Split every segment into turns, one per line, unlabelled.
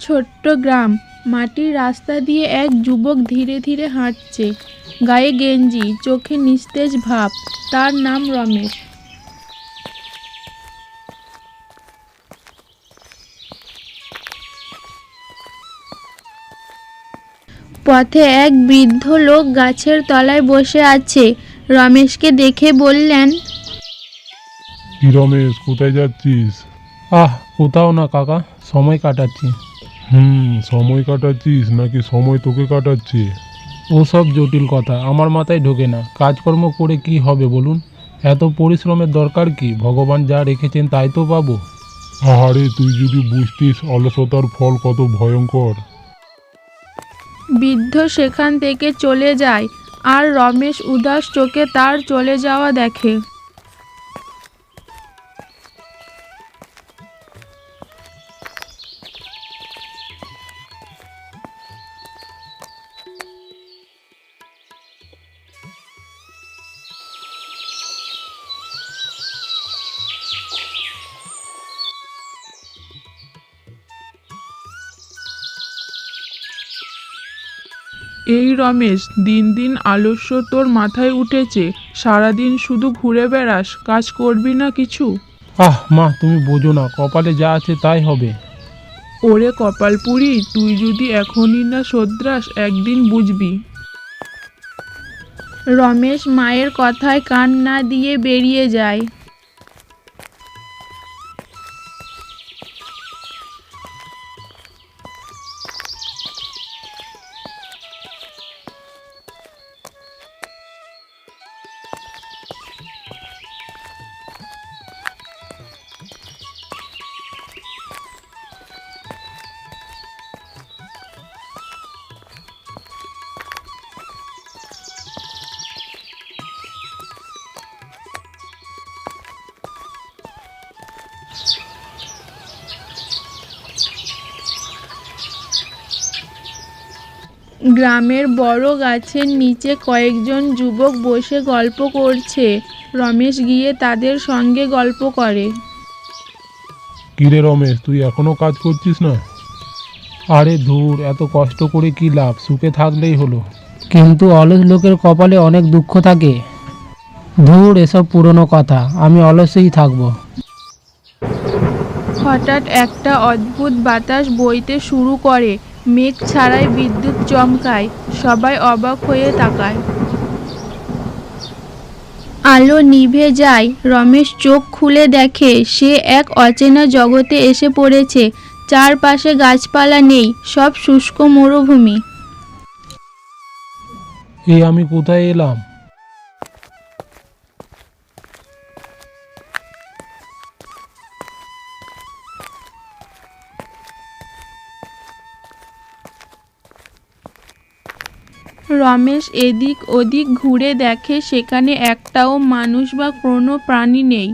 ছোট্ট গ্রাম, মাটির রাস্তা দিয়ে এক যুবক ধীরে ধীরে হাঁটছে। গায়ে গেঞ্জি, চোখে নিস্তেজ ভাব। তার নাম রমেশ। পথে এক বৃদ্ধ লোক গাছের তলায় বসে আছে। রমেশকে দেখে বললেন,
কি রমেশ, কোথায় যাচ্ছিস?
কোথাও না কাকা, সময় কাটাচ্ছি।
সময় কাটাচ্ছিস নাকি সময় তোকে কাটাচ্ছে?
ওসব জটিল কথা আমার মাথায় ঢোকে না। কাজকর্ম করে কি হবে বলুন? এত পরিশ্রমের দরকার কি? ভগবান যা রেখেছেন তাই তো পাবো।
আহারে, তুই যদি বুঝতিস অলসতার ফল কত ভয়ঙ্কর।
বৃদ্ধ সেখান থেকে চলে যায় আর রমেশ উদাস চোখে তার চলে যাওয়া দেখে।
এই রমেশ, দিন দিন আলস্য তোর মাথায় উঠেছে। সারাদিন শুধু ঘুরে বেড়াস, কাজ করবি না কিছু?
মা, তুমি বোঝো না, কপালে যা আছে তাই হবে।
ওরে কপালপুরি, তুই যদি এখনই না শোধরাস একদিন বুঝবি।
রমেশ মায়ের কথায় কান না দিয়ে বেরিয়ে যায়। গ্রামের বড় গাছের নিচে কয়েকজন যুবক বসে গল্প করছে। রমেশ গিয়ে তাদের সঙ্গে গল্প করে।
কিরে রমেশ, তুই এখনো কাজ করছিস না?
আরে ধুর, এত কষ্ট করে কি লাভ? সুখে থাকলেই হলো। কিন্তু অলস লোকের কপালে অনেক দুঃখ থাকে। ধুর, এসব পুরনো কথা, আমি অলসেই থাকবো।
হঠাৎ একটা অদ্ভুত বাতাস বইতে শুরু করে। মেঘ ছাড়াই বিদ্যুৎ চমকায়। সবাই অবাক হয়ে তাকায়। আলো নিভে যায়। রমেশ চোখ খুলে দেখে সে এক অচেনা জগতে এসে পড়েছে। চারপাশে গাছপালা নেই, সব শুষ্ক মরুভূমি।
আমি কোথায় এলাম?
রমেশ এদিক ওদিক ঘুরে দেখে সেখানে একটাও মানুষ বা কোনো প্রাণী নেই।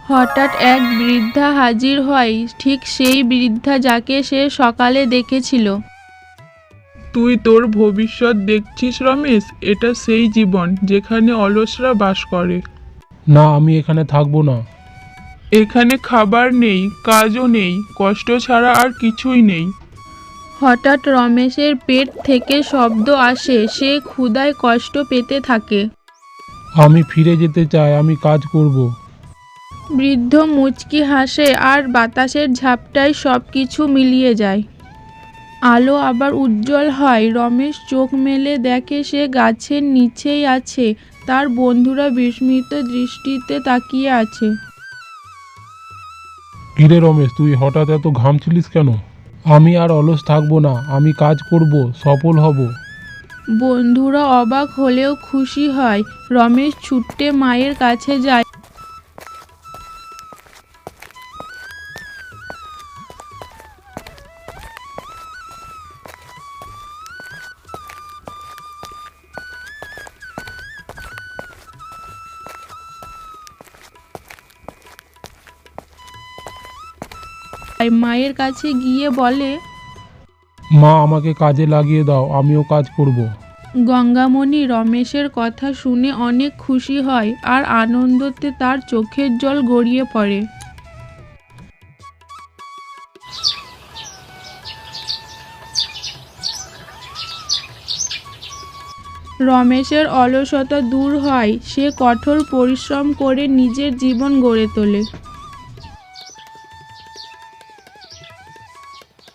হঠাৎ এক বৃদ্ধা হাজির হয়, ঠিক সেই বৃদ্ধা যাকে সে সকালে দেখেছিল।
তুই তোর ভবিষ্যৎ দেখছিস রমেশ? এটা সেই জীবন যেখানে অলসরা বাস করে।
না, আমি এখানে থাকবো না।
এখানে খাবার নেই, কাজও নেই, কষ্ট ছাড়া আর কিছুই নেই।
হঠাৎ রমেশের পেট থেকে শব্দ আসে। সে ক্ষুধায় কষ্ট পেতে থাকে।
আমি ফিরে যেতে চাই, আমি কাজ করব।
বৃদ্ধ মুচকি হাসে আর বাতাসের ঝাপটায় সব কিছু মিলিয়ে যায়। আলো আবার উজ্জ্বল হয়। রমেশ চোখ মেলে দেখে সে গাছের নিচেই আছে। তার বন্ধুরা বিস্মিত দৃষ্টিতে তাকিয়ে আছে।
কিরে রমেশ, তুই হঠাৎ এত ঘামছিলিস কেন?
আমি আর অলস থাকবো না, আমি কাজ করব, সফল হব।
বন্ধুরা অবাক হলেও খুশি হয়। রমেশ ছুটে মায়ের কাছে যায়। মায়ের কাছে গিয়ে বলে,
মা, আমাকে কাজে লাগিয়ে দাও, আমিও কাজ করব।
গঙ্গামণি রমেশের কথা শুনে অনেক খুশি হয় আর আনন্দতে তার চোখের জল গড়িয়ে পড়ে। রমেশের অলসতা দূর হয়, সে কঠোর পরিশ্রম করে নিজের জীবন গড়ে তোলে।